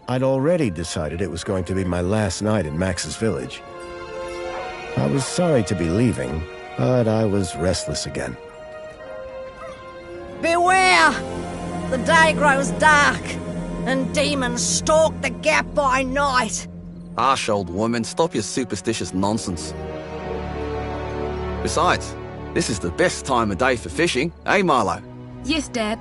I'd already decided it was going to be my last night in Max's village. I was sorry to be leaving, but I was restless again. Beware! The day grows dark, and demons stalk the gap by night. Harsh, old woman, stop your superstitious nonsense. Besides, this is the best time of day for fishing, eh, Milo? Yes, Dad.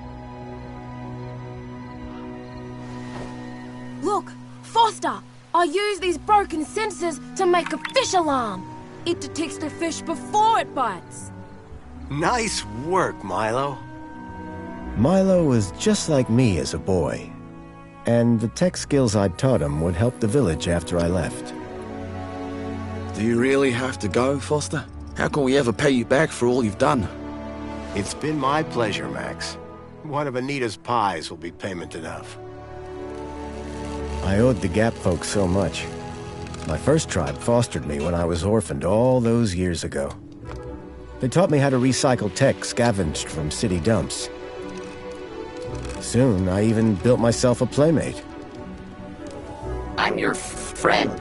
Look, Foster! I use these broken sensors to make a fish alarm. It detects the fish before it bites. Nice work, Milo. Milo was just like me as a boy, and the tech skills I'd taught him would help the village after I left. Do you really have to go, Foster? How can we ever pay you back for all you've done? It's been my pleasure, Max. One of Anita's pies will be payment enough. I owed the Gap folks so much. My first tribe fostered me when I was orphaned all those years ago. They taught me how to recycle tech scavenged from city dumps. Soon, I even built myself a playmate. I'm your friend.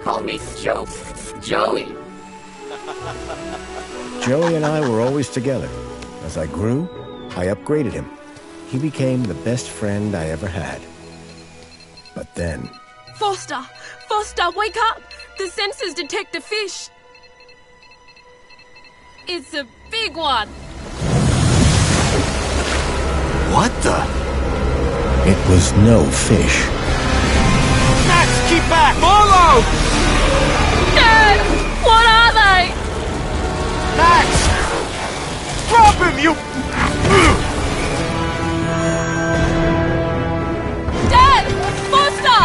Call me Joey. Joey and I were always together. As I grew, I upgraded him. He became the best friend I ever had. But then... Foster! Foster, wake up! The sensors detect a fish. It's a big one. What the? It was no fish. Max, keep back! Milo! Dad! What are they? Max! Drop him, you... Dad! Foster!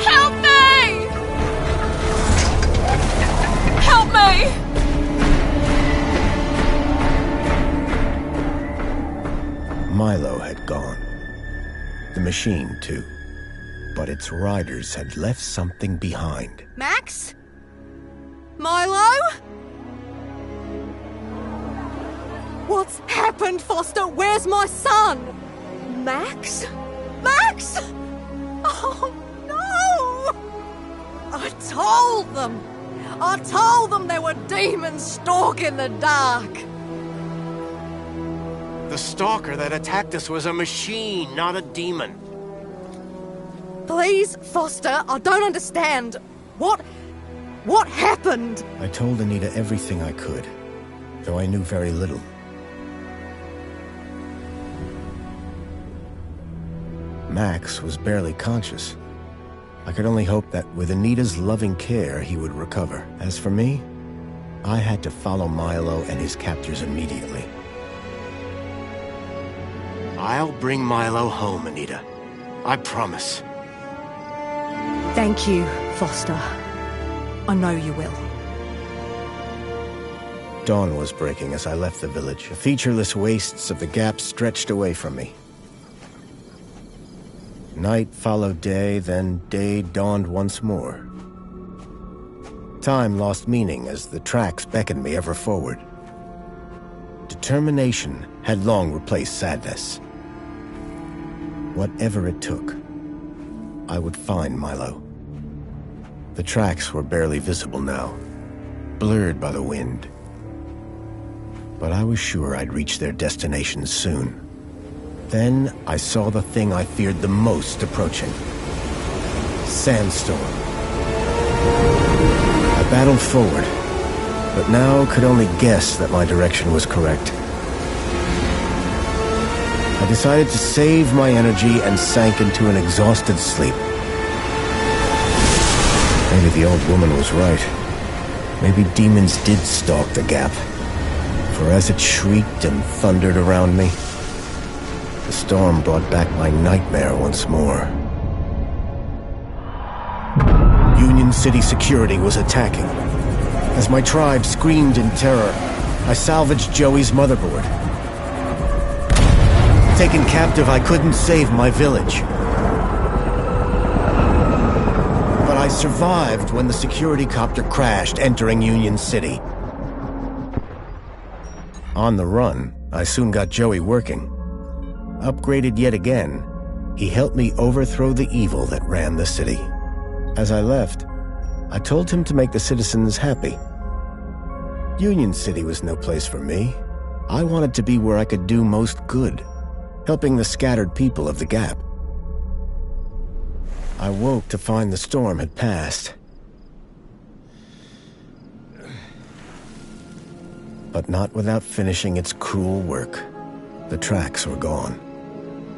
Help me! Help me! Milo had gone. The machine, too. But its riders had left something behind. Max? Milo? What's happened, Foster? Where's my son? Max? Max? Oh, no! I told them there were demons stalking the dark. The stalker that attacked us was a machine, not a demon. Please, Foster, I don't understand. What happened? I told Anita everything I could, though I knew very little. Max was barely conscious. I could only hope that with Anita's loving care, he would recover. As for me, I had to follow Milo and his captors immediately. I'll bring Milo home, Anita. I promise. Thank you, Foster. I know you will. Dawn was breaking as I left the village. The featureless wastes of the Gap stretched away from me. Night followed day, then day dawned once more. Time lost meaning as the tracks beckoned me ever forward. Determination had long replaced sadness. Whatever it took, I would find Milo. The tracks were barely visible now, blurred by the wind. But I was sure I'd reach their destination soon. Then I saw the thing I feared the most approaching. Sandstorm. I battled forward, but now could only guess that my direction was correct. I decided to save my energy and sank into an exhausted sleep. Maybe the old woman was right. Maybe demons did stalk the Gap. For as it shrieked and thundered around me, the storm brought back my nightmare once more. Union City security was attacking. As my tribe screamed in terror, I salvaged Joey's motherboard. Taken captive, I couldn't save my village. But I survived when the security copter crashed, entering Union City. On the run, I soon got Joey working. Upgraded yet again, He helped me overthrow the evil that ran the city. As I left, I told him to make the citizens happy. Union City was no place for me. I wanted to be where I could do most good, helping the scattered people of the Gap. I woke to find the storm had passed. But not without finishing its cruel work. The tracks were gone.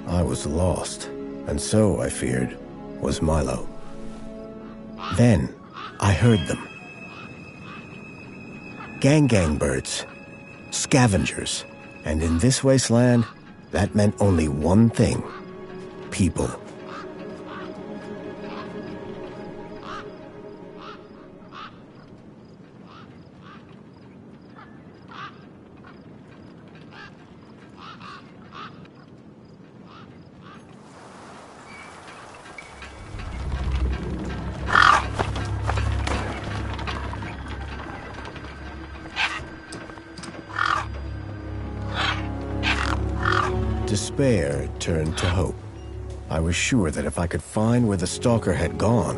I was lost, and so, I feared, was Milo. Then, I heard them. Gang birds, scavengers, and in this wasteland, that meant only one thing: people. Despair turned to hope. I was sure that if I could find where the stalker had gone,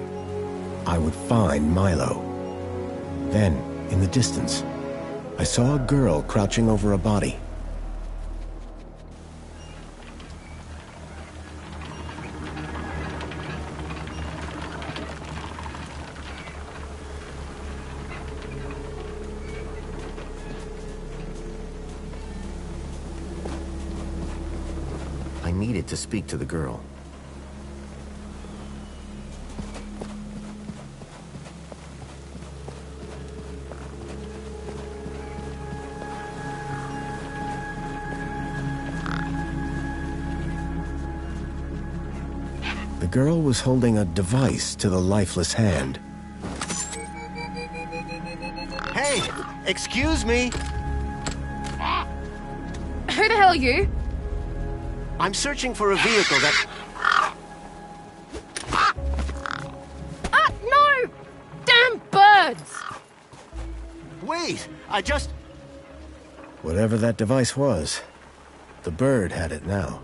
I would find Milo. Then, in the distance, I saw a girl crouching over a body. I needed to speak to the girl. The girl was holding a device to the lifeless hand. Hey! Excuse me! Who the hell are you? I'm searching for a vehicle that... Ah, no! Damn birds! Wait! I just... Whatever that device was, the bird had it now.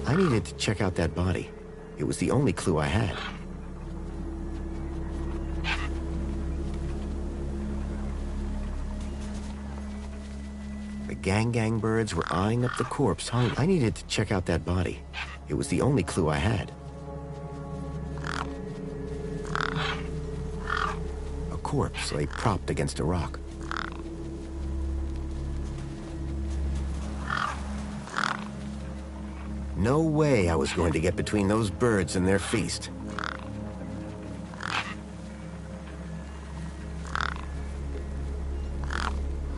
I needed to check out that body. It was the only clue I had. The gang birds were eyeing up the corpse hung. I needed to check out that body. It was the only clue I had. A corpse lay propped against a rock. No way I was going to get between those birds and their feast.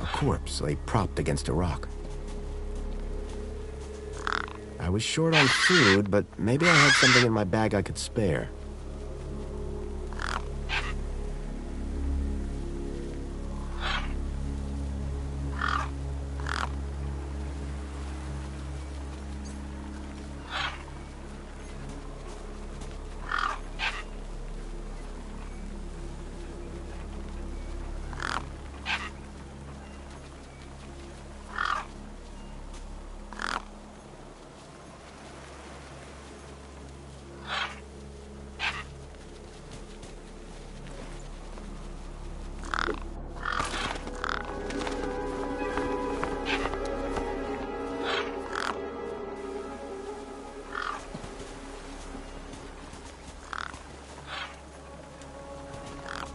A corpse lay propped against a rock. I was short on food, but maybe I had something in my bag I could spare.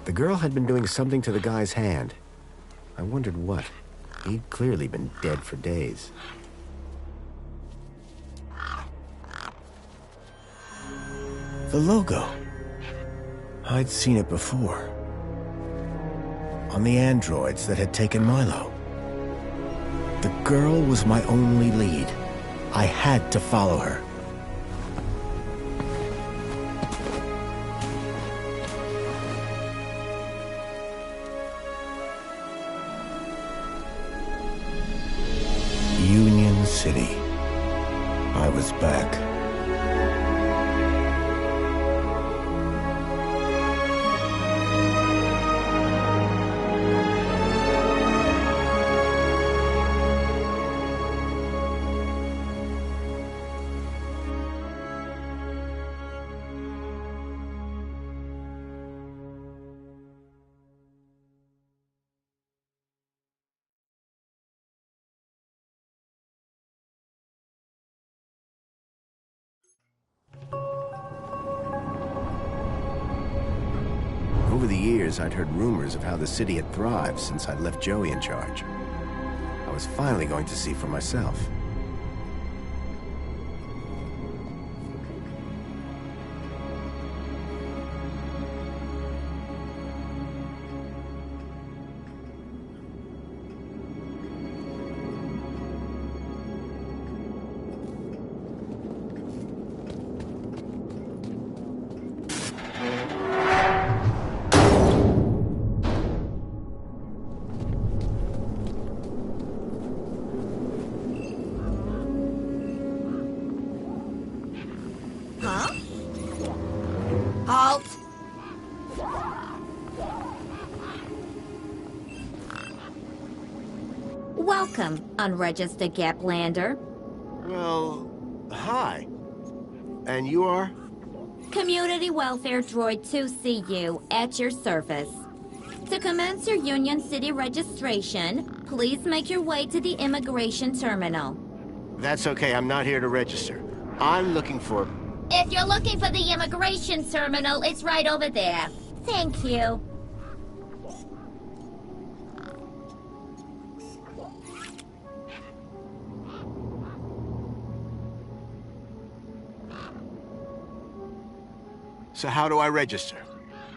The girl had been doing something to the guy's hand. I wondered what. He'd clearly been dead for days. The logo. I'd seen it before. On the androids that had taken Milo. The girl was my only lead. I had to follow her. Union City. I was back. Over the years, I'd heard rumors of how the city had thrived since I'd left Joey in charge. I was finally going to see for myself. Huh? Halt! Welcome, unregistered Gaplander. Well, hi. And you are? Community Welfare Droid 2CU at your service. To commence your Union City registration, please make your way to the immigration terminal. That's okay, I'm not here to register. I'm looking for... If you're looking for the immigration terminal, it's right over there. Thank you. So how do I register?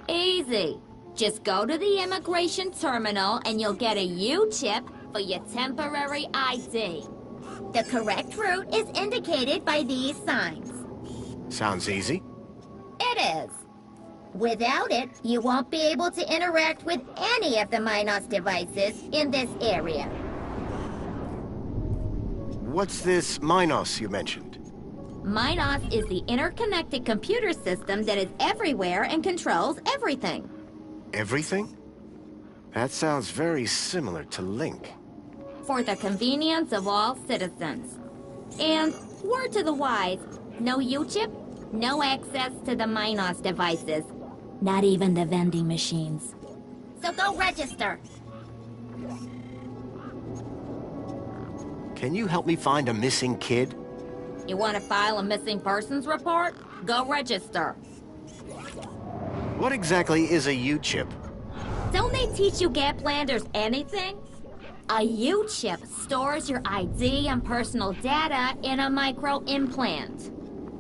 Easy. Just go to the immigration terminal and you'll get a U-chip for your temporary ID. The correct route is indicated by these signs. Sounds easy. It is. Without it, you won't be able to interact with any of the Minos devices in this area. What's this Minos you mentioned? Minos is the interconnected computer system that is everywhere and controls everything. Everything? That sounds very similar to Link. For the convenience of all citizens. And, word to the wise, no U-chip, no access to the Minos devices. Not even the vending machines. So go register. Can you help me find a missing kid? You want to file a missing persons report? Go register. What exactly is a U-chip? Don't they teach you Gaplanders anything? A U-chip stores your ID and personal data in a micro-implant.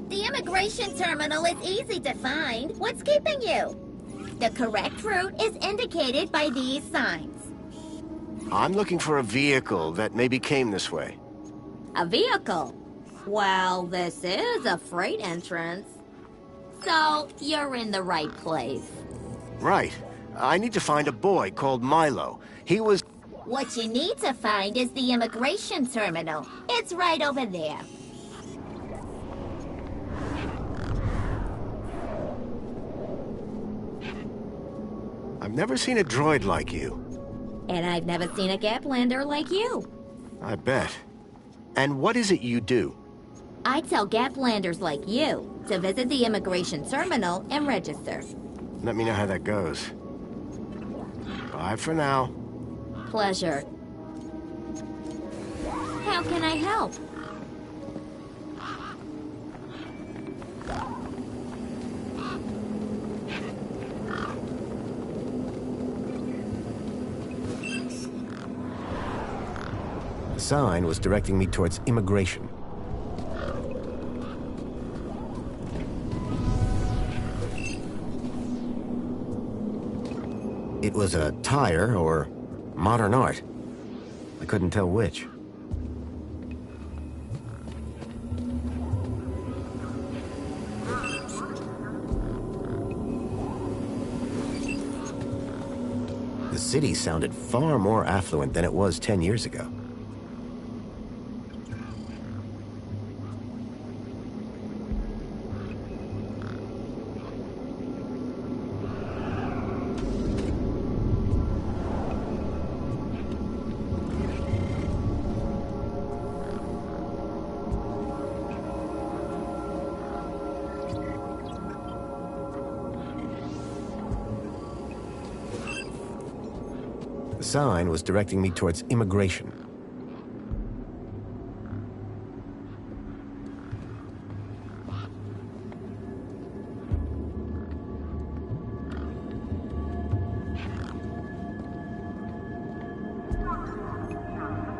The immigration terminal is easy to find. What's keeping you? The correct route is indicated by these signs. I'm looking for a vehicle that maybe came this way. A vehicle? Well, this is a freight entrance. So, you're in the right place. Right. I need to find a boy called Milo. He was... What you need to find is the immigration terminal. It's right over there. I've never seen a droid like you. And I've never seen a Gaplander like you. I bet. And what is it you do? I tell Gaplanders like you to visit the immigration terminal and register. Let me know how that goes. Bye for now. Pleasure. How can I help? The sign was directing me towards immigration. It was a tire or modern art. I couldn't tell which. The city sounded far more affluent than it was 10 years ago. The sign was directing me towards immigration.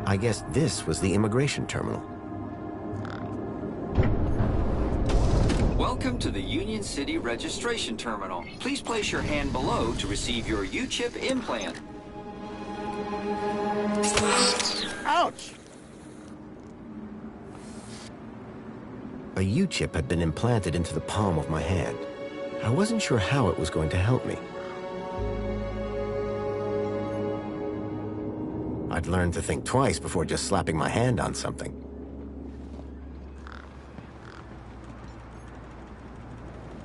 I guess this was the immigration terminal. Welcome to the Union City Registration Terminal. Please place your hand below to receive your U-chip implant. Ouch! A U-chip had been implanted into the palm of my hand. I wasn't sure how it was going to help me. I'd learned to think twice before just slapping my hand on something.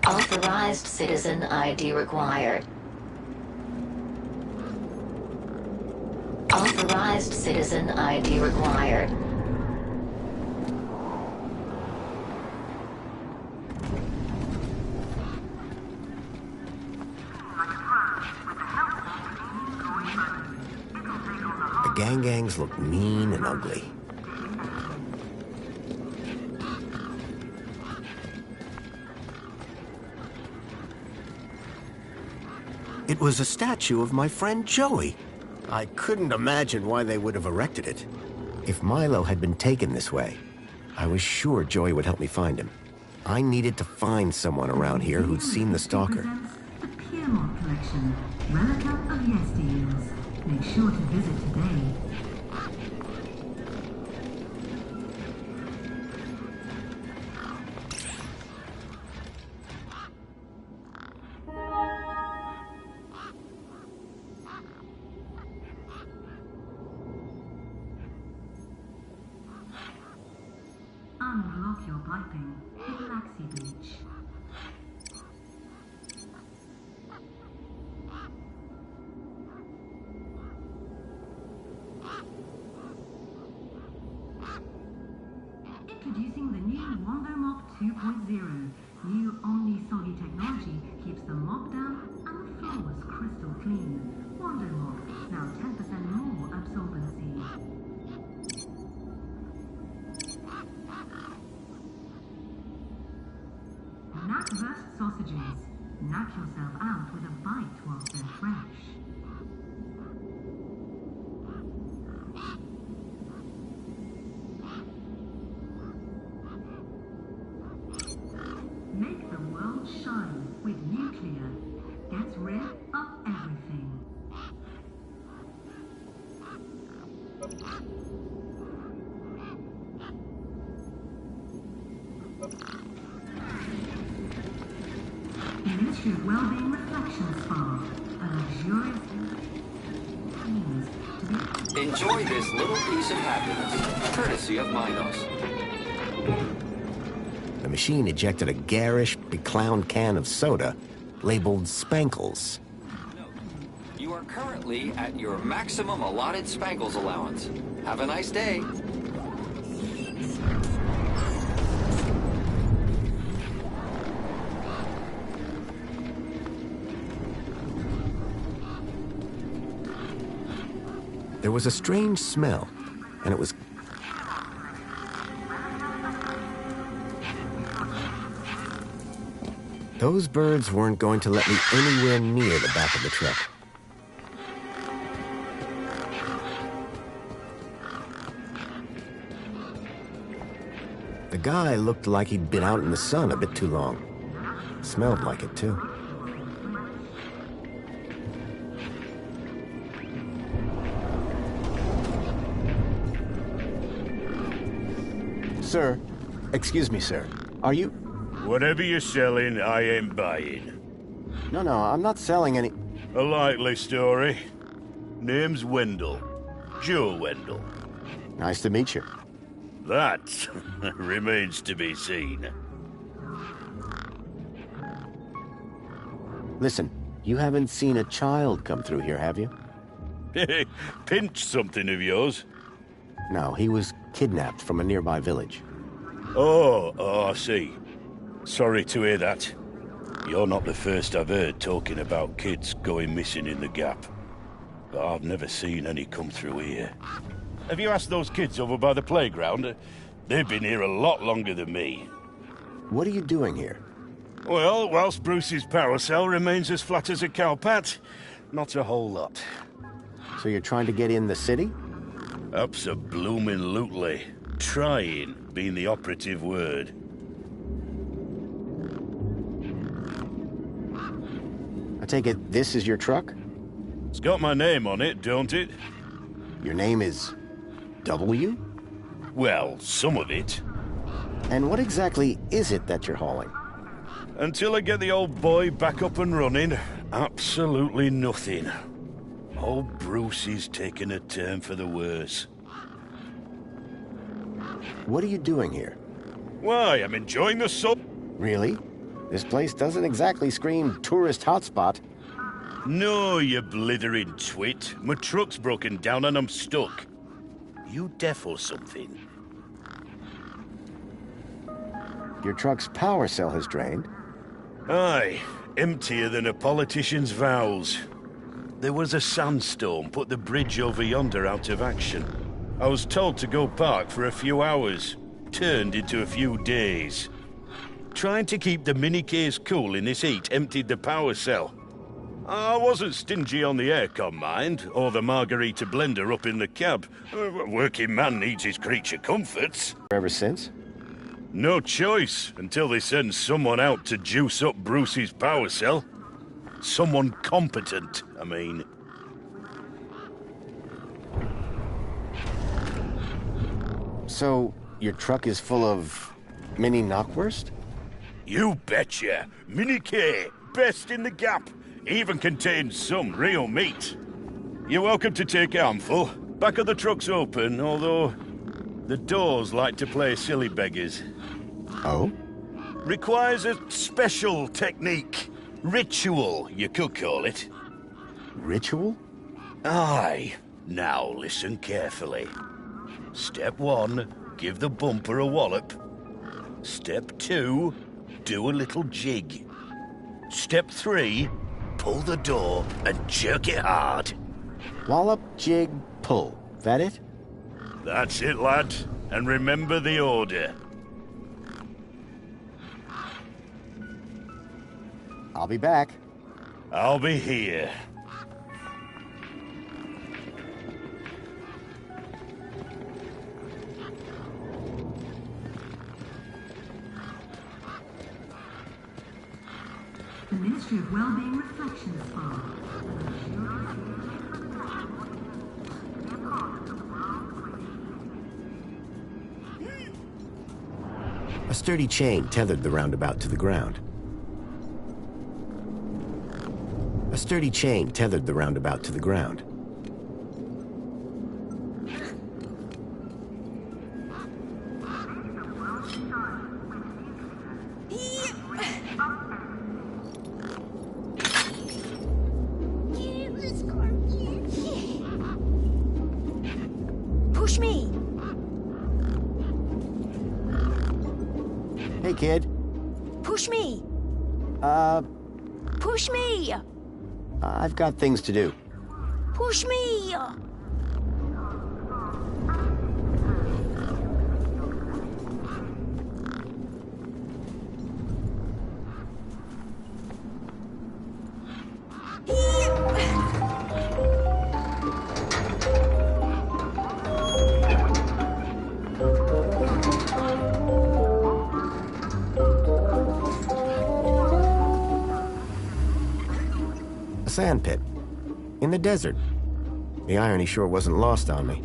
Authorized citizen ID required. Authorized citizen ID required. The gangs looked mean and ugly. It was a statue of my friend Joey. I couldn't imagine why they would have erected it. If Milo had been taken this way, I was sure Joey would help me find him. I needed to find someone around here who'd seen the stalker. The Piermont Collection, relic of yesteryears. Make sure to visit today. Unlock your piping. Relaxy Beach. Introducing the new Wando Mop 2.0. New Omni-Soggy technology keeps the mop down and the floors crystal clean. Wando Mop, now 10% more absorbency. Knackwurst sausages. Knock yourself out with a bite whilst they're fresh. Make the world shine with nuclear. Gets rid of everything. Ministry of Wellbeing Reflection Spa. A luxurious means to be... Enjoy this little piece of happiness, courtesy of Minos. The machine ejected a garish, beclowned can of soda labeled Spankles. You are currently at your maximum allotted Spankles allowance. Have a nice day. There was a strange smell, and it was... Those birds weren't going to let me anywhere near the back of the truck. The guy looked like he'd been out in the sun a bit too long. Smelled like it, too. Sir, excuse me, sir. Are you... Whatever you're selling, I ain't buying. No, I'm not selling any... A likely story. Name's Wendell. Joe Wendell. Nice to meet you. That remains to be seen. Listen, you haven't seen a child come through here, have you? Pinched something of yours? No, he was kidnapped from a nearby village. Oh, I see. Sorry to hear that. You're not the first I've heard talking about kids going missing in the Gap. But I've never seen any come through here. Have you asked those kids over by the playground? They've been here a lot longer than me. What are you doing here? Well, whilst Bruce's power cell remains as flat as a cowpat, not a whole lot. So you're trying to get in the city? Abso-bloomin-lutely. Trying being the operative word. I take it this is your truck? It's got my name on it, don't it? Your name is W? Well, some of it. And what exactly is it that you're hauling? Until I get the old boy back up and running, absolutely nothing. Old Bruce is taking a turn for the worse. What are you doing here? Why, I'm enjoying the sun. Really? This place doesn't exactly scream tourist hotspot. No, you blithering twit. My truck's broken down and I'm stuck. You deaf or something? Your truck's power cell has drained. Aye, emptier than a politician's vows. There was a sandstorm put the bridge over yonder out of action. I was told to go park for a few hours. Turned into a few days. Trying to keep the mini-case cool in this heat emptied the power cell. I wasn't stingy on the aircon, mind, or the margarita blender up in the cab. A working man needs his creature comforts. Ever since? No choice, until they send someone out to juice up Bruce's power cell. Someone competent, I mean. So, your truck is full of mini knockwurst? You betcha. Mini K, best in the gap. Even contains some real meat. You're welcome to take a handful. Back of the truck's open, although the doors like to play silly beggars. Oh? Requires a special technique. Ritual, you could call it. Ritual? Aye. Now listen carefully. Step 1, give the bumper a wallop. Step 2, do a little jig. Step 3, pull the door and jerk it hard. Wallop, jig, pull. That it? That's it, lad. And remember the order. I'll be back. I'll be here. The Ministry of Wellbeing Reflection Spa. A sturdy chain tethered the roundabout to the ground. A sturdy chain tethered the roundabout to the ground. Push me! Hey, kid. Push me! Push me! I've got things to do. Push me! A sand pit. In the desert. The irony sure wasn't lost on me.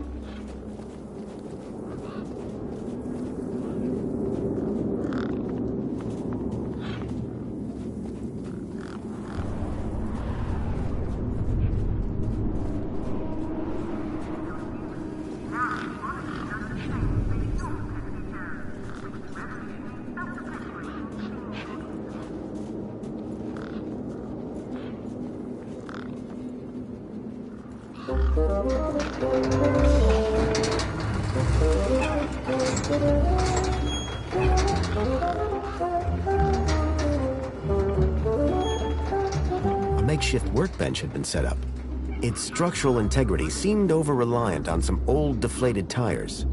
A makeshift workbench had been set up. Its structural integrity seemed over-reliant on some old, deflated tires.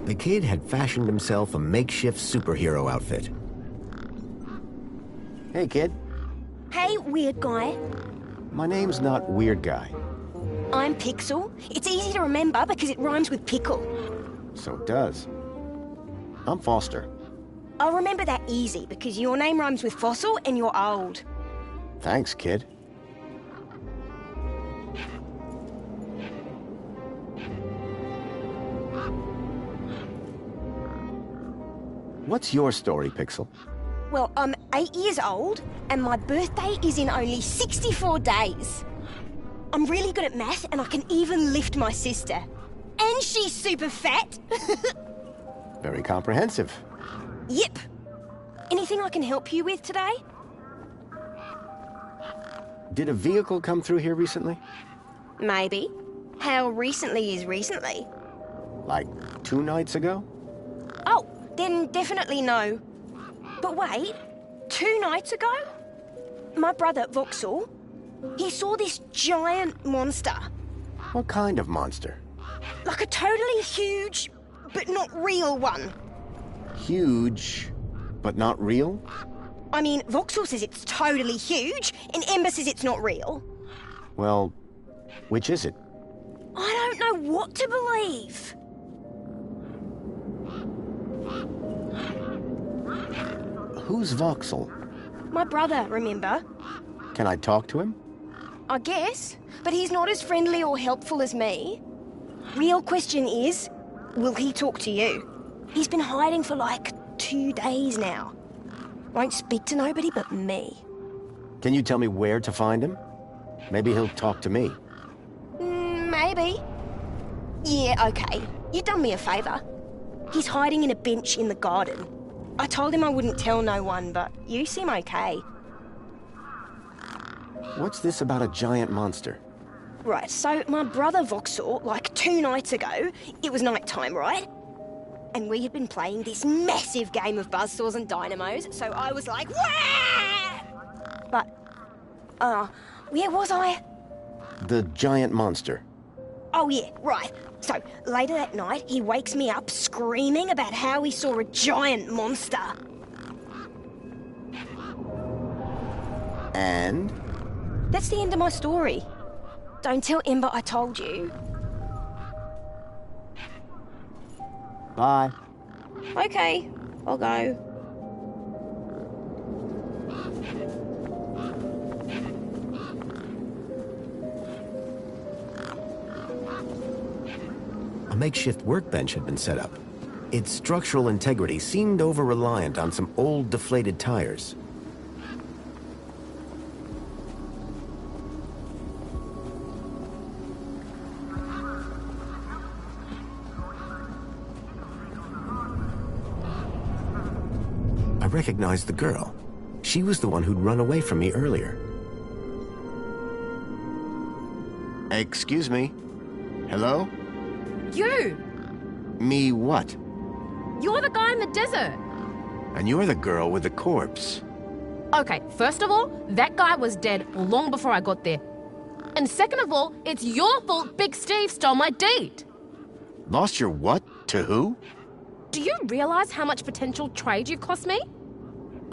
The kid had fashioned himself a makeshift superhero outfit. Hey, kid. Hey! Hey, weird guy. My name's not Weird Guy. I'm Pixel. It's easy to remember because it rhymes with pickle. So it does. I'm Foster. I'll remember that easy because your name rhymes with fossil and you're old. Thanks, kid. What's your story, Pixel? Well, I'm 8 years old and my birthday is in only 64 days. I'm really good at math and I can even lift my sister. And she's super fat. Very comprehensive. Yep. Anything I can help you with today? Did a vehicle come through here recently? Maybe. How recently is recently? Like 2 nights ago? Oh, then definitely no. But wait, 2 nights ago? My brother, Voxel, he saw this giant monster. What kind of monster? Like a totally huge, but not real one. Huge, but not real? I mean, Voxel says it's totally huge, and Ember says it's not real. Well, which is it? I don't know what to believe. Who's Voxel? My brother, remember? Can I talk to him? I guess, but he's not as friendly or helpful as me. Real question is, will he talk to you? He's been hiding for like 2 days now. Won't speak to nobody but me. Can you tell me where to find him? Maybe he'll talk to me. Maybe. Yeah, okay. You done me a favour. He's hiding in a bench in the garden. I told him I wouldn't tell no one, but you seem okay. What's this about a giant monster? Right, so my brother Voxel, like 2 nights ago, it was night time, right? And we had been playing this massive game of buzzsaws and dynamos, so I was like, wah! But, where was I? The giant monster. Oh yeah, right. So, later that night, he wakes me up screaming about how he saw a giant monster. And? That's the end of my story. Don't tell Ember I told you. Bye. Okay, I'll go. A makeshift workbench had been set up. Its structural integrity seemed over-reliant on some old deflated tires. I recognized the girl. She was the one who'd run away from me earlier. Excuse me? Hello? You! Me what? You're the guy in the desert! And you're the girl with the corpse. Okay, first of all, that guy was dead long before I got there. And second of all, it's your fault Big Steve stole my date! Lost your what? To who? Do you realize how much potential trade you've cost me?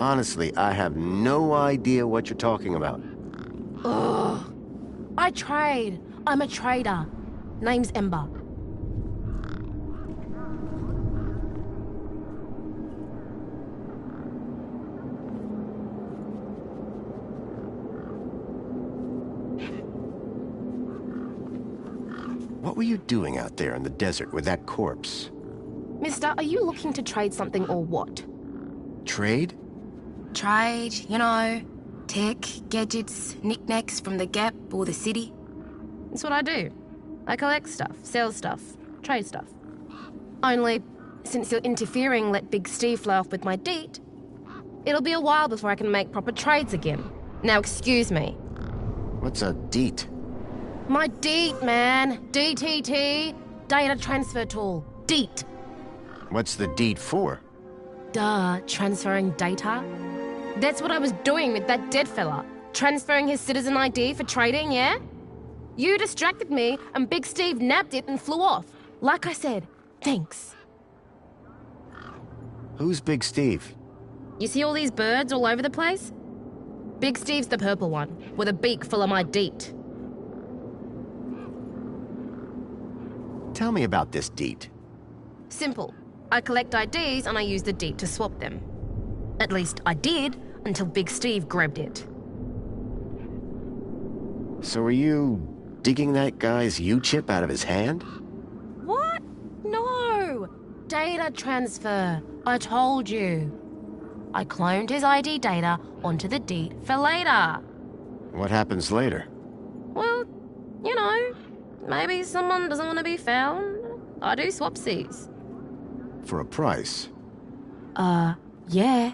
Honestly, I have no idea what you're talking about. Ugh. I trade. I'm a trader. Name's Ember. What were you doing out there in the desert with that corpse? Mister, are you looking to trade something or what? Trade? Trade, you know, tech, gadgets, knickknacks from the Gap or the city. That's what I do. I collect stuff, sell stuff, trade stuff. Only, since you're interfering, let Big Steve fly off with my deet, it'll be a while before I can make proper trades again. Now excuse me. What's a deet? My deet, man. DTT. Data transfer tool. Deet. What's the deet for? Duh, transferring data. That's what I was doing with that dead fella. Transferring his citizen ID for trading, yeah? You distracted me, and Big Steve nabbed it and flew off. Like I said, thanks. Who's Big Steve? You see all these birds all over the place? Big Steve's the purple one, with a beak full of my deet. Tell me about this deet. Simple. I collect IDs and I use the deet to swap them. At least I did, until Big Steve grabbed it. So are you digging that guy's U-chip out of his hand? What? No! Data transfer. I told you. I cloned his ID data onto the deet for later. What happens later? Well, you know, maybe someone doesn't want to be found. I do swapsies. For a price? Yeah.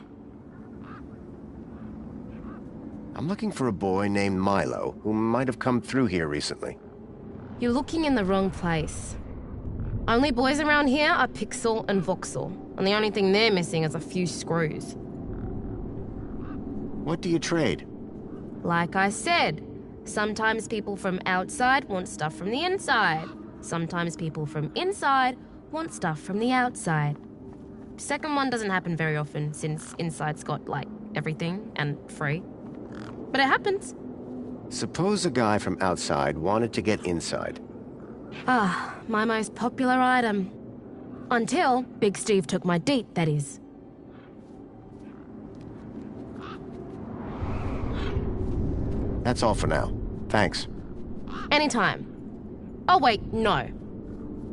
I'm looking for a boy named Milo who might have come through here recently. You're looking in the wrong place. Only boys around here are Pixel and Voxel, and the only thing they're missing is a few screws. What do you trade? Like I said, sometimes people from outside want stuff from the inside. Sometimes people from inside want stuff from the outside. Second one doesn't happen very often, since inside's got, like, everything and free. But it happens. Suppose a guy from outside wanted to get inside. Ah, my most popular item. Until Big Steve took my deet, that is. That's all for now. Thanks. Anytime. Oh wait, no.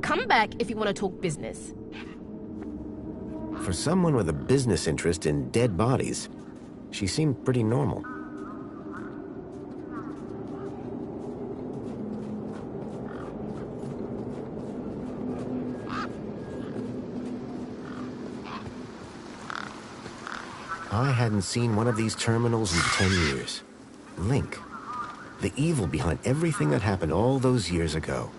Come back if you want to talk business. For someone with a business interest in dead bodies, she seemed pretty normal. I hadn't seen one of these terminals in 10 years. Link. The evil behind everything that happened all those years ago.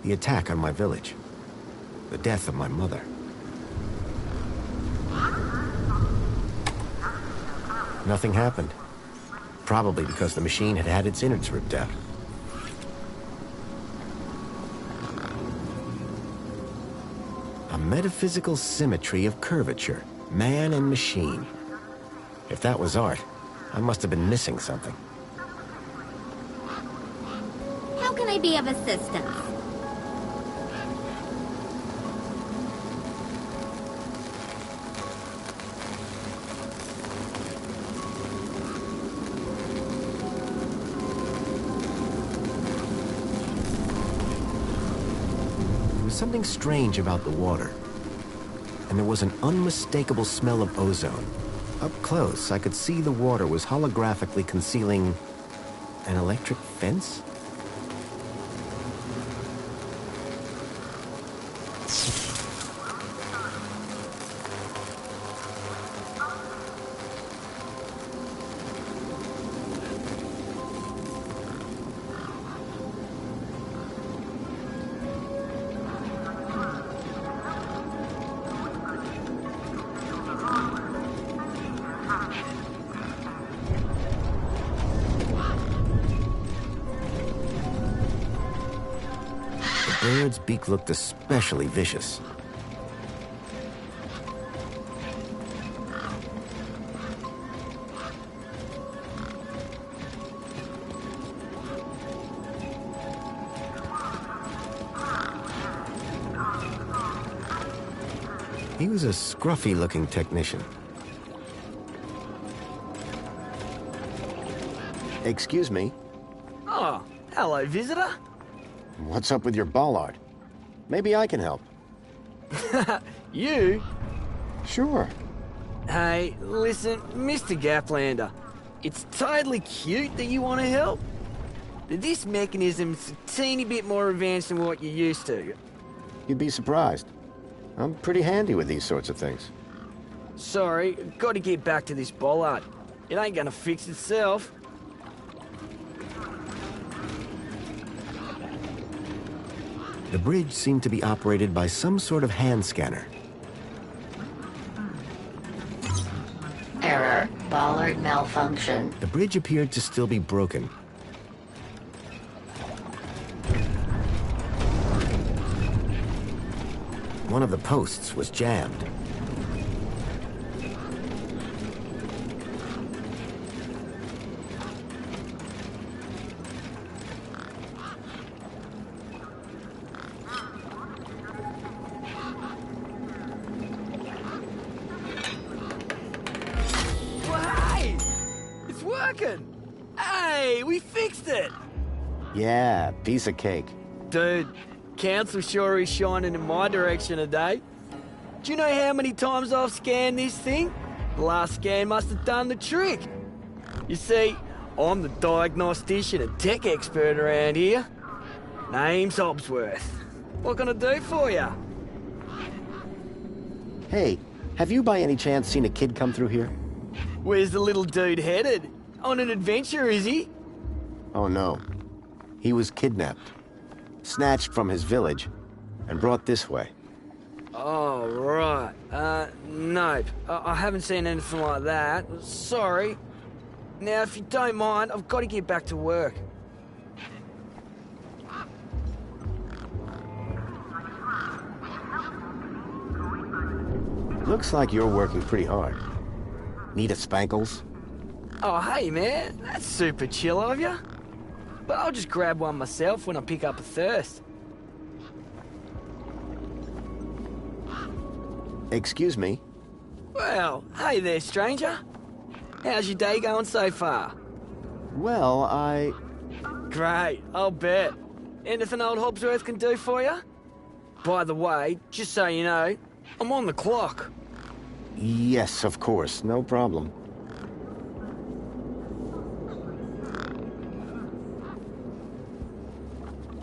The attack on my village. The death of my mother. Nothing happened. Probably because the machine had had its innards ripped out. A metaphysical symmetry of curvature. Man and machine. If that was art, I must have been missing something. How can I be of assistance? There was something strange about the water. And there was an unmistakable smell of ozone. Up close, I could see the water was holographically concealing an electric fence? The bird's beak looked especially vicious. He was a scruffy-looking technician. Excuse me? Oh, hello, visitor. What's up with your bollard? Maybe I can help. You? Sure. Hey, listen, Mr. Gaplander. It's totally cute that you want to help. But this mechanism's a teeny bit more advanced than what you're used to. You'd be surprised. I'm pretty handy with these sorts of things. Sorry, got to get back to this bollard. It ain't gonna fix itself. The bridge seemed to be operated by some sort of hand scanner. Error. Bollard malfunction. The bridge appeared to still be broken. One of the posts was jammed. Yeah, piece of cake. Dude, Council sure is shining in my direction today. Do you know how many times I've scanned this thing? The last scan must have done the trick. You see, I'm the diagnostician and tech expert around here. Name's Hobsworth. What can I do for you? Hey, have you by any chance seen a kid come through here? Where's the little dude headed? On an adventure, is he? Oh no. He was kidnapped, snatched from his village, and brought this way. Oh, right. Nope. I haven't seen anything like that. Sorry. Now, if you don't mind, I've got to get back to work. Looks like you're working pretty hard. Need a Spankles? Oh, hey, man. That's super chill of you. But I'll just grab one myself when I pick up a thirst. Excuse me? Well, hey there, stranger. How's your day going so far? Well, Great, I'll bet. Anything old Hobsworth can do for you? By the way, just so you know, I'm on the clock. Yes, of course. No problem.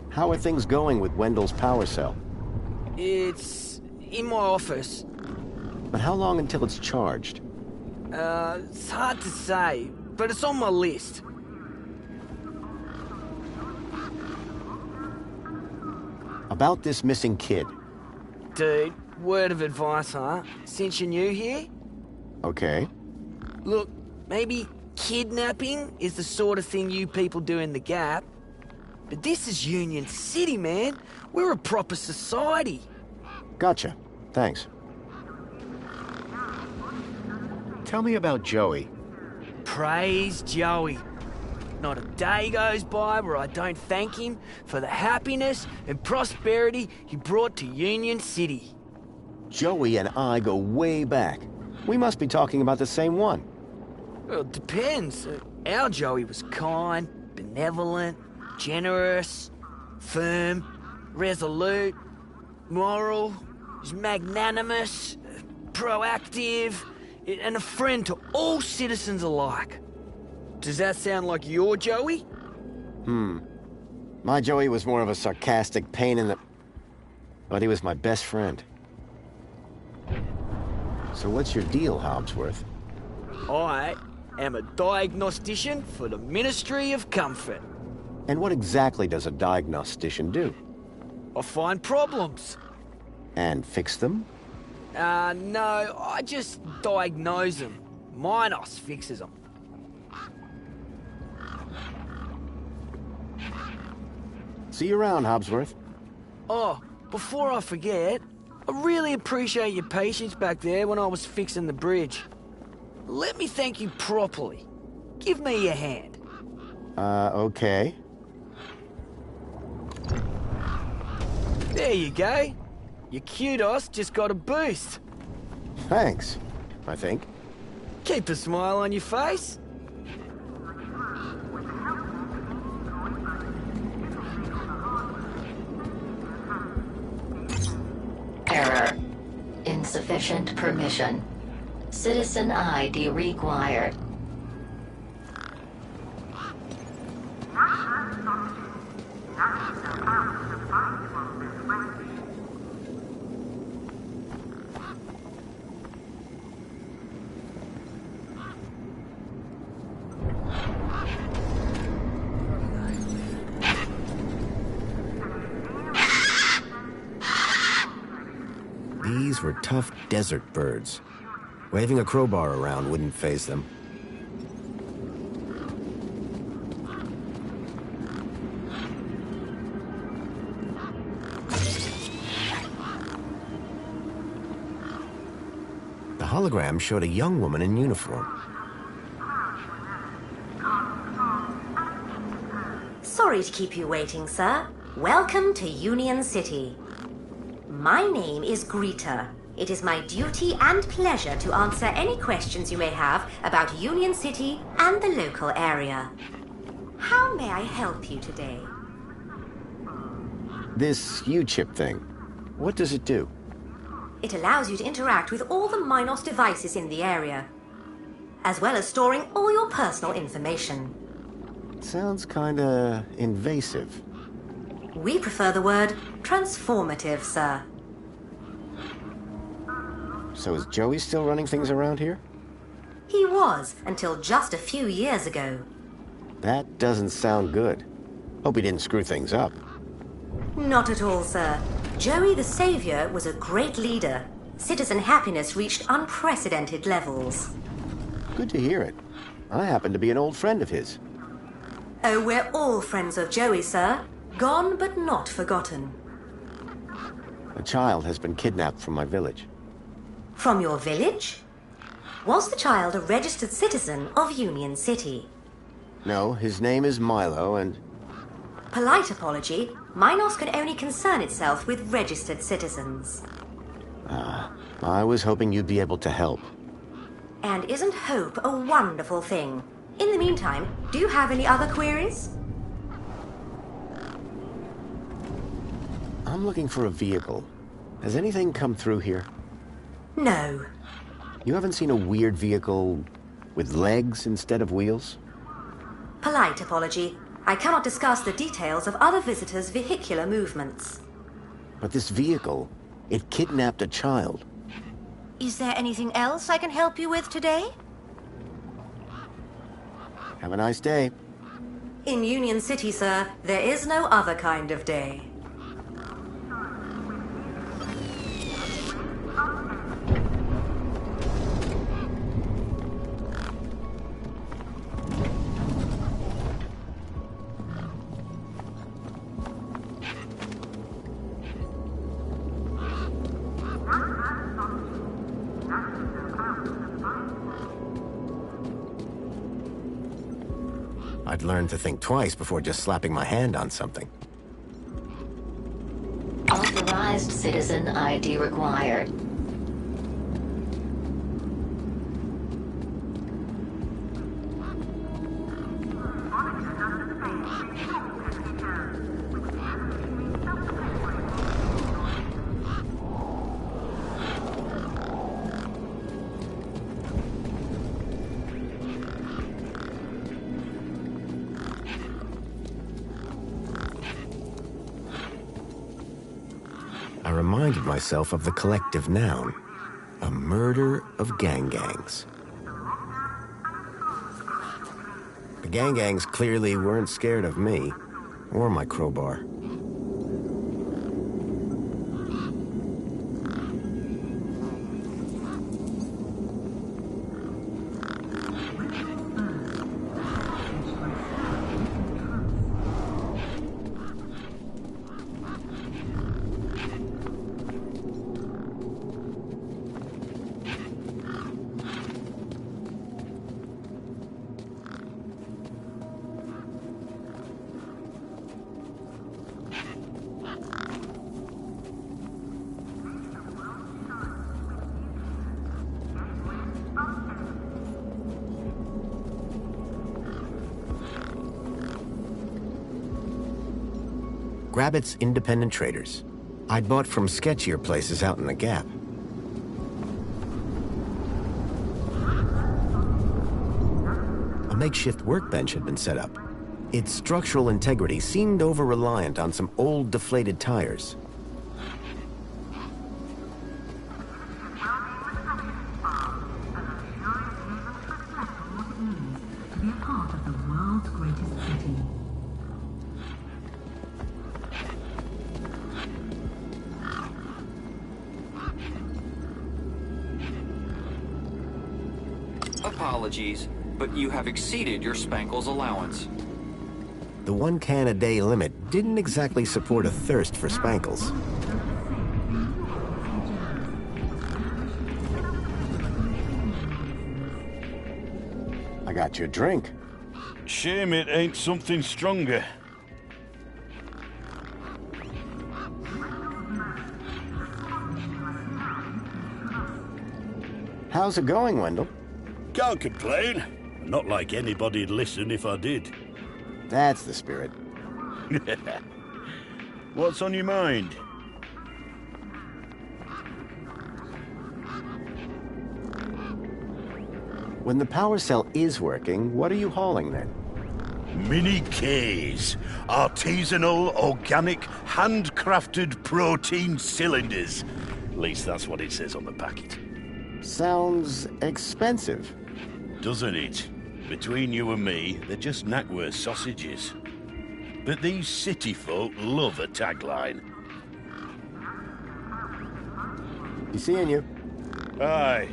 How are things going with Wendell's power cell? It's in my office. But how long until it's charged? It's hard to say, but it's on my list. About this missing kid. Dude, word of advice, huh? Since you're new here? Okay. Look, maybe kidnapping is the sort of thing you people do in the Gap. But this is Union City, man. We're a proper society. Gotcha. Thanks. Tell me about Joey. Praise Joey. Not a day goes by where I don't thank him for the happiness and prosperity he brought to Union City. Joey and I go way back. We must be talking about the same one. Well, it depends. Our Joey was kind, benevolent, generous, firm, resolute, moral, magnanimous, proactive, and a friend to all citizens alike. Does that sound like your Joey? My Joey was more of a sarcastic pain in the... But he was my best friend. So what's your deal, Hobsworth? I am a diagnostician for the Ministry of Comfort. And what exactly does a diagnostician do? I find problems. And fix them? No, I just diagnose them. Minos fixes them. See you around, Hobsworth. Oh, before I forget, I really appreciate your patience back there when I was fixing the bridge. Let me thank you properly. Give me your hand. Okay. There you go. Your kudos just got a boost. Thanks, I think. Keep a smile on your face. Error. Insufficient permission. Citizen ID required. These were tough desert birds. Waving a crowbar around wouldn't faze them. The hologram showed a young woman in uniform. Sorry to keep you waiting, sir. Welcome to Union City. My name is Greta. It is my duty and pleasure to answer any questions you may have about Union City and the local area. How may I help you today? This U-chip thing, what does it do? It allows you to interact with all the Minos devices in the area, as well as storing all your personal information. Sounds kinda invasive. We prefer the word transformative, sir. So is Joey still running things around here? He was, until just a few years ago. That doesn't sound good. Hope he didn't screw things up. Not at all, sir. Joey the Savior was a great leader. Citizen happiness reached unprecedented levels. Good to hear it. I happen to be an old friend of his. Oh, we're all friends of Joey, sir. Gone but not forgotten. A child has been kidnapped from my village. From your village? Was the child a registered citizen of Union City? No, his name is Milo, and... Polite apology. Minos can only concern itself with registered citizens. I was hoping you'd be able to help. And isn't hope a wonderful thing? In the meantime, do you have any other queries? I'm looking for a vehicle. Has anything come through here? No. You haven't seen a weird vehicle with legs instead of wheels? Polite apology. I cannot discuss the details of other visitors' vehicular movements. But this vehicle, it kidnapped a child. Is there anything else I can help you with today? Have a nice day. In Union City, sir, there is no other kind of day. I'd learn to think twice before just slapping my hand on something. Authorized citizen ID required. I reminded myself of the collective noun. A murder of gangs. The gangs clearly weren't scared of me, or my crowbar. Grabbit's independent traders. I'd bought from sketchier places out in the Gap. A makeshift workbench had been set up. Its structural integrity seemed over-reliant on some old deflated tires. To be a part of the world's greatest city. Apologies, but you have exceeded your Spankles allowance. The 1 can a day limit didn't exactly support a thirst for Spankles. I got you a drink. Shame it ain't something stronger. How's it going, Wendell? Can't complain. Not like anybody'd listen if I did. That's the spirit. What's on your mind? When the power cell is working, what are you hauling then? Mini Ks. Artisanal, organic, handcrafted protein cylinders. At least that's what it says on the packet. Sounds expensive. Doesn't it? Between you and me, they're just Knackwurst sausages. But these city folk love a tagline. He's seeing you. Aye.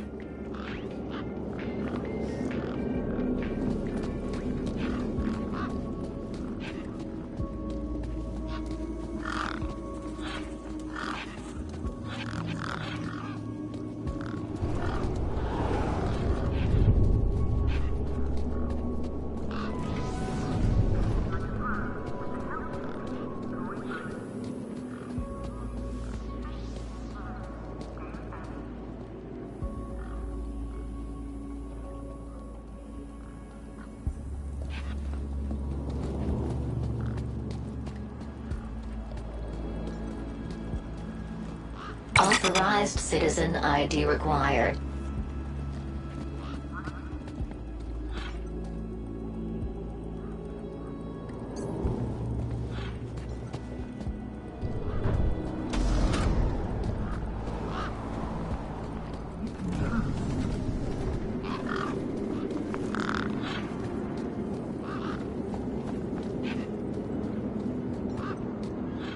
Authorized citizen ID required.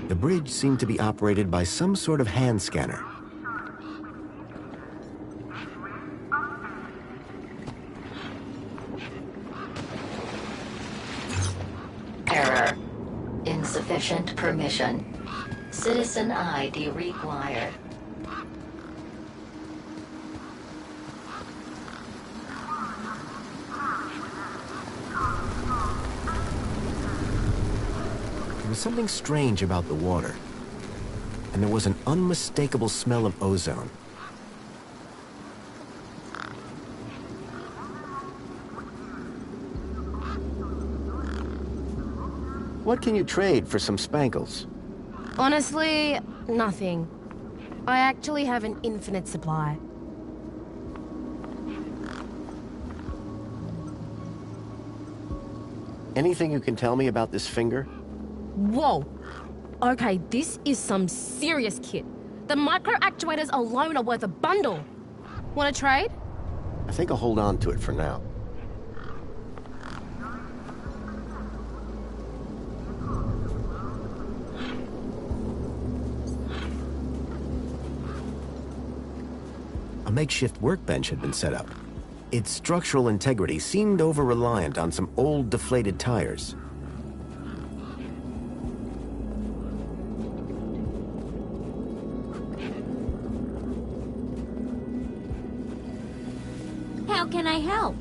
The bridge seemed to be operated by some sort of hand scanner. Error. Insufficient permission. Citizen ID required. There was something strange about the water, and there was an unmistakable smell of ozone. What can you trade for some spankles? Honestly, nothing. I actually have an infinite supply. Anything you can tell me about this finger? Whoa! Okay, this is some serious kit. The micro actuators alone are worth a bundle. Want to trade? I think I'll hold on to it for now. A makeshift workbench had been set up. Its structural integrity seemed over-reliant on some old, deflated tires. How can I help?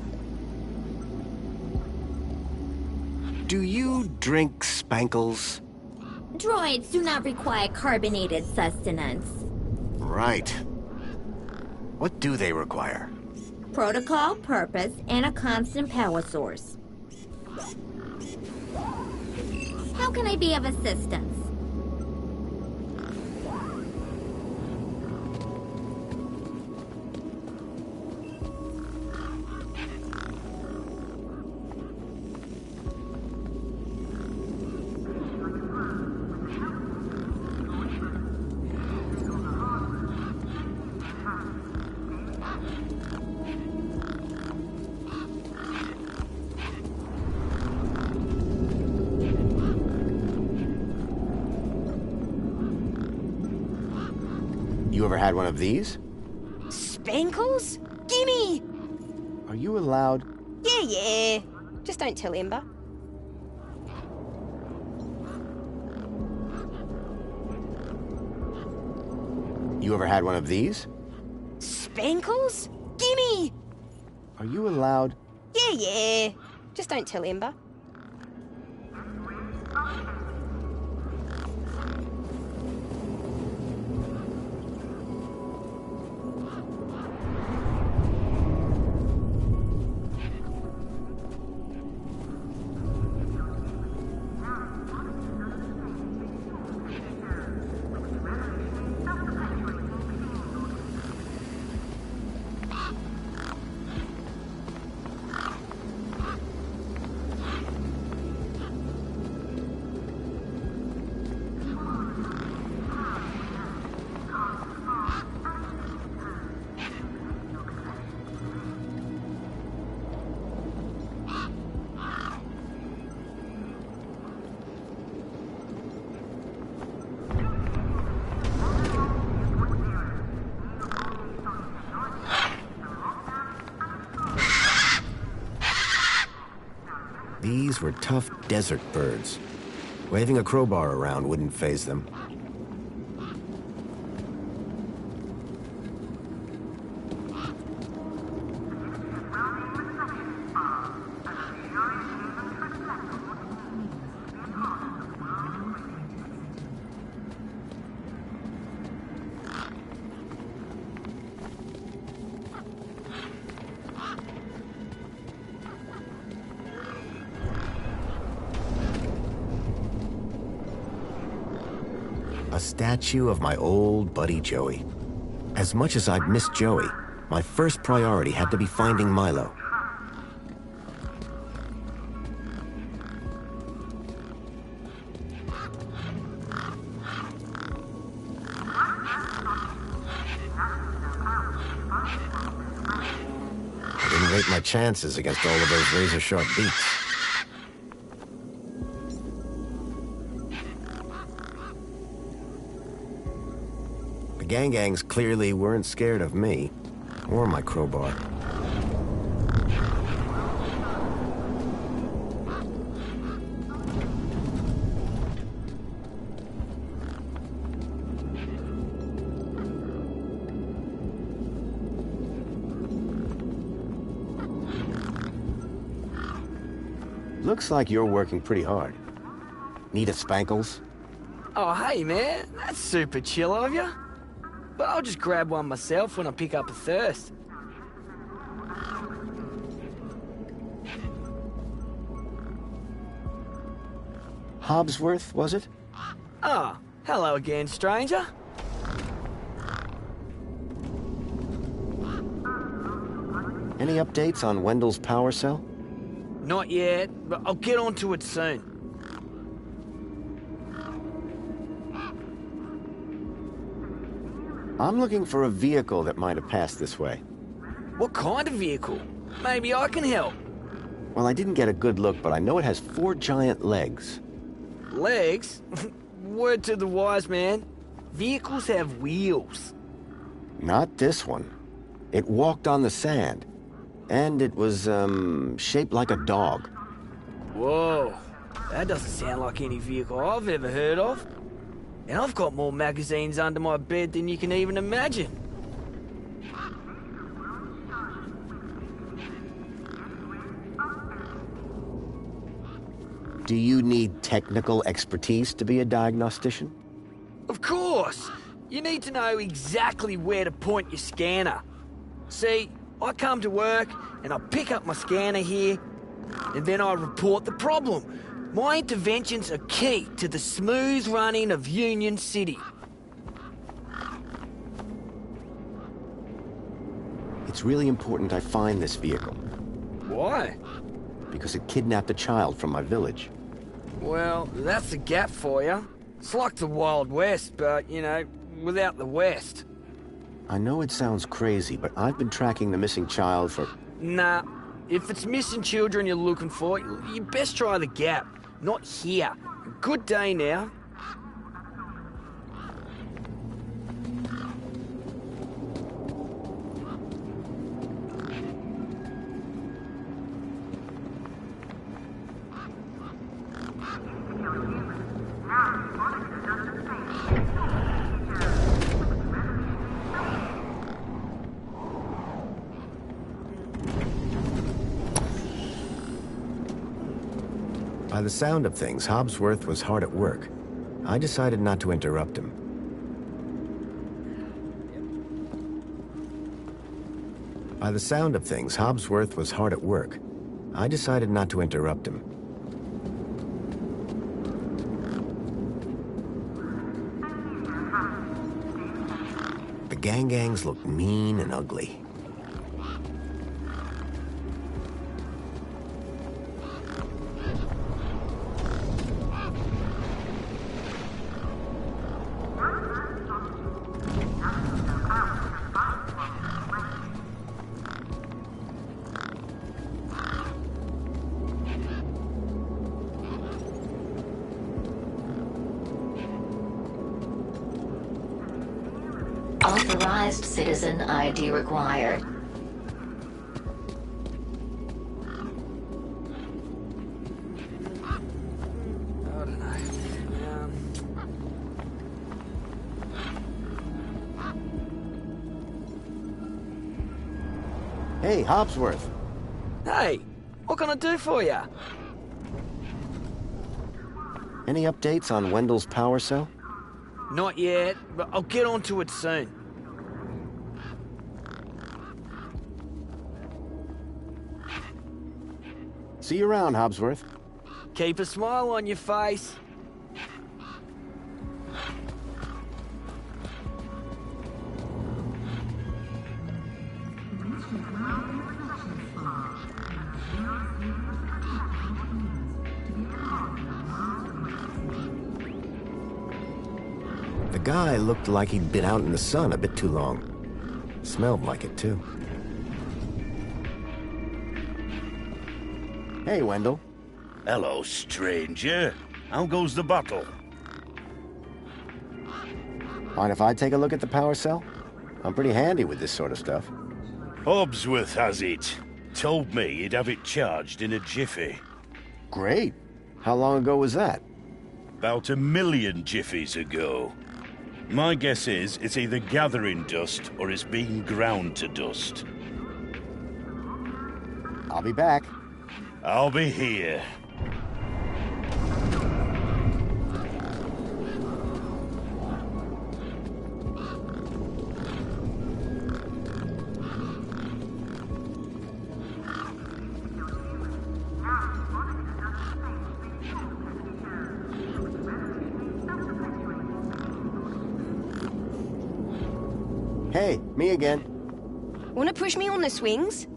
Do you drink spankles? Droids do not require carbonated sustenance. Right. What do they require? Protocol, purpose, and a constant power source. How can I be of assistance? You ever had one of these? Spankles? Gimme! Are you allowed? Yeah. Just don't tell Ember. You ever had one of these? Spankles? Gimme! Are you allowed? Yeah. Just don't tell Ember. These were tough desert birds. Waving a crowbar around wouldn't faze them. A statue of my old buddy Joey. As much as I'd missed Joey, my first priority had to be finding Milo. I didn't rate my chances against all of those razor-sharp beaks. The gangs clearly weren't scared of me, or my crowbar. Looks like you're working pretty hard. Need a Spankles? Oh, hey, man. That's super chill of you. But I'll just grab one myself when I pick up a thirst. Hobsworth, was it? Ah, hello again, stranger. Any updates on Wendell's power cell? Not yet, but I'll get onto it soon. I'm looking for a vehicle that might have passed this way. What kind of vehicle? Maybe I can help. Well, I didn't get a good look, but I know it has 4 giant legs. Legs? Word to the wise man. Vehicles have wheels. Not this one. It walked on the sand. And it was, shaped like a dog. Whoa. That doesn't sound like any vehicle I've ever heard of. And I've got more magazines under my bed than you can even imagine. Do you need technical expertise to be a diagnostician? Of course! You need to know exactly where to point your scanner. See, I come to work, and I pick up my scanner here, and then I report the problem. My interventions are key to the smooth running of Union City. It's really important I find this vehicle. Why? Because it kidnapped a child from my village. Well, that's the Gap for you. It's like the Wild West, but, you know, without the West. I know it sounds crazy, but I've been tracking the missing child for... Nah. If it's missing children you're looking for, you best try the Gap. Not here. Good day now. By the sound of things, Hobsworth was hard at work. I decided not to interrupt him. By the sound of things, Hobsworth was hard at work. I decided not to interrupt him. The gangs looked mean and ugly. Authorized citizen ID required. Hey, Hobsworth. Hey, what can I do for you? Any updates on Wendell's power cell? Not yet, but I'll get onto it soon. See you around, Hobsworth. Keep a smile on your face. The guy looked like he'd been out in the sun a bit too long. Smelled like it, too. Hey, Wendell. Hello, stranger. How goes the battle? Mind if I take a look at the power cell? I'm pretty handy with this sort of stuff. Hobsworth has it. Told me he'd have it charged in a jiffy. Great. How long ago was that? About 1,000,000 jiffies ago. My guess is it's either gathering dust or it's being ground to dust. I'll be back. I'll be here. Hey, me again. Wanna push me on the swings?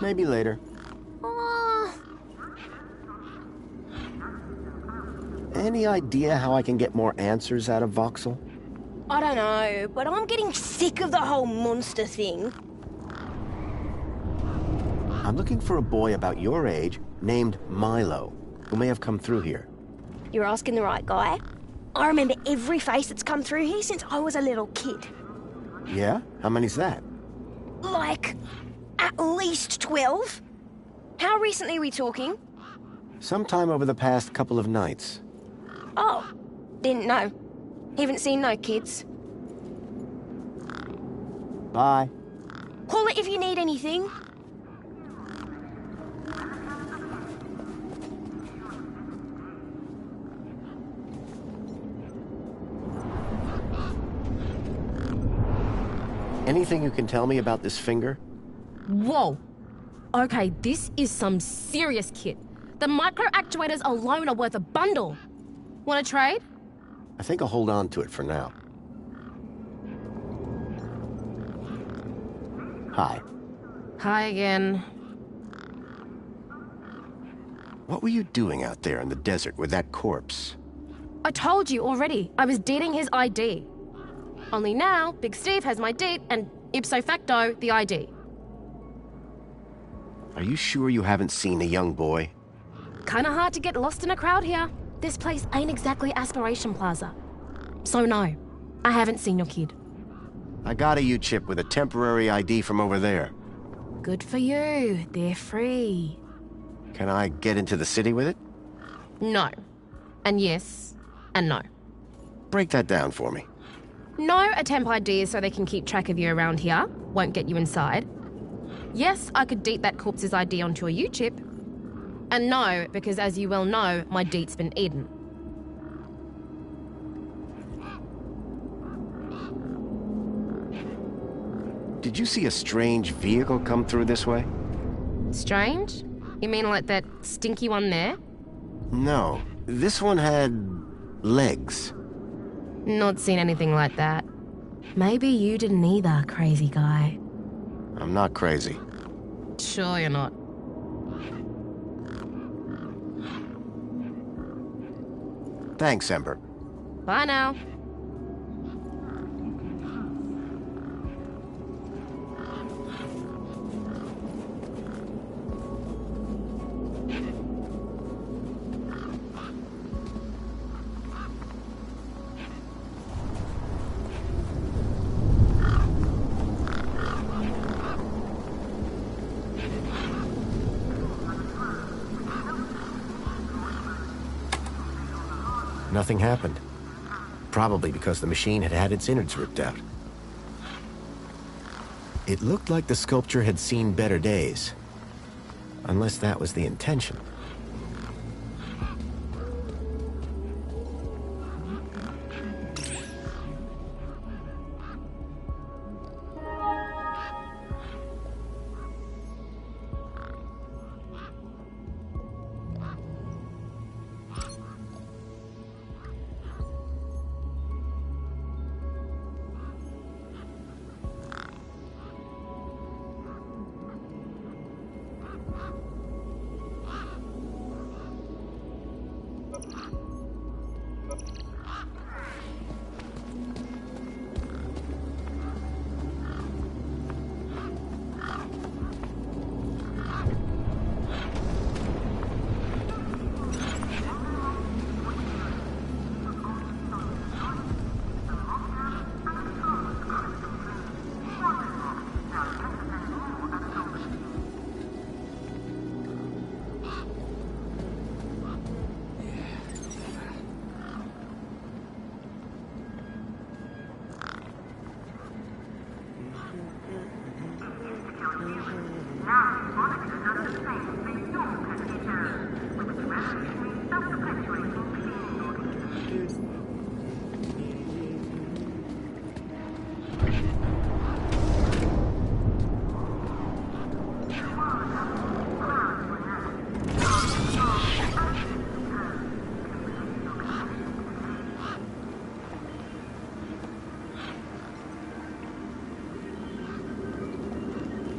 Maybe later. Any idea how I can get more answers out of Voxel? I don't know, but I'm getting sick of the whole monster thing. I'm looking for a boy about your age named Milo, who may have come through here. You're asking the right guy. I remember every face that's come through here since I was a little kid. Yeah? How many's that? Like, at least 12? How recently are we talking? Sometime over the past couple of nights. Oh, didn't know. Haven't seen no kids. Bye. Call it if you need anything. Anything you can tell me about this finger? Whoa. Okay, this is some serious kit. The micro actuators alone are worth a bundle. Want to trade? I think I'll hold on to it for now. Hi. Hi again. What were you doing out there in the desert with that corpse? I told you already. I was dating his ID. Only now, Big Steve has my date and ipso facto, the ID. Are you sure you haven't seen a young boy? Kinda hard to get lost in a crowd here. This place ain't exactly Aspiration Plaza. So no, I haven't seen your kid. I got a U-chip with a temporary ID from over there. Good for you. They're free. Can I get into the city with it? No. And yes. And no. Break that down for me. No, a temp ID so they can keep track of you around here. Won't get you inside. Yes, I could deet that corpse's ID onto a U-chip. And no, because as you well know, my deet's been eaten. Did you see a strange vehicle come through this way? Strange? You mean like that stinky one there? No. This one had legs. Not seen anything like that. Maybe you didn't either, crazy guy. I'm not crazy. Sure you're not. Thanks, Ember. Bye now. Nothing happened. Probably because the machine had had its innards ripped out. It looked like the sculpture had seen better days. Unless that was the intention.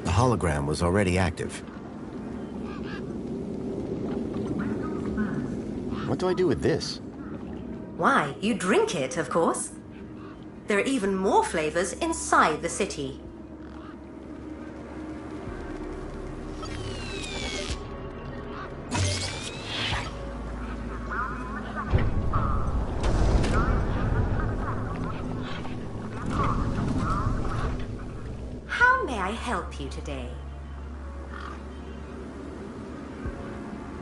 The hologram was already active. What do I do with this? Why, you drink it, of course. There are even more flavors inside the city. How may I help you today?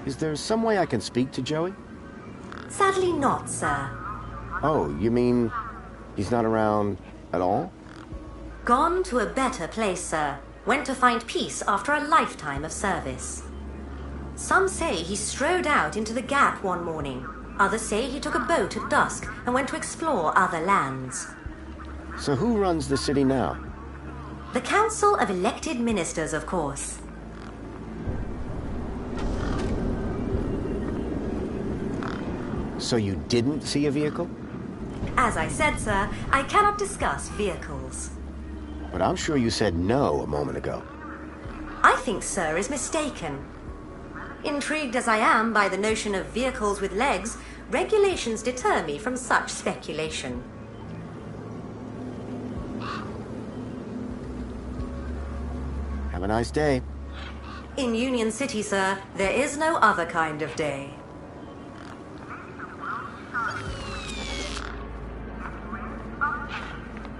Is there some way I can speak to Joey? Sadly not, sir. Oh, you mean he's not around at all? Gone to a better place, sir. Went to find peace after a lifetime of service. Some say he strode out into the Gap one morning. Others say he took a boat at dusk and went to explore other lands. So who runs the city now? The Council of Elected Ministers, of course. So you didn't see a vehicle? As I said, sir, I cannot discuss vehicles. But I'm sure you said no a moment ago. I think sir is mistaken. Intrigued as I am by the notion of vehicles with legs, regulations deter me from such speculation. Have a nice day. In Union City, sir, there is no other kind of day.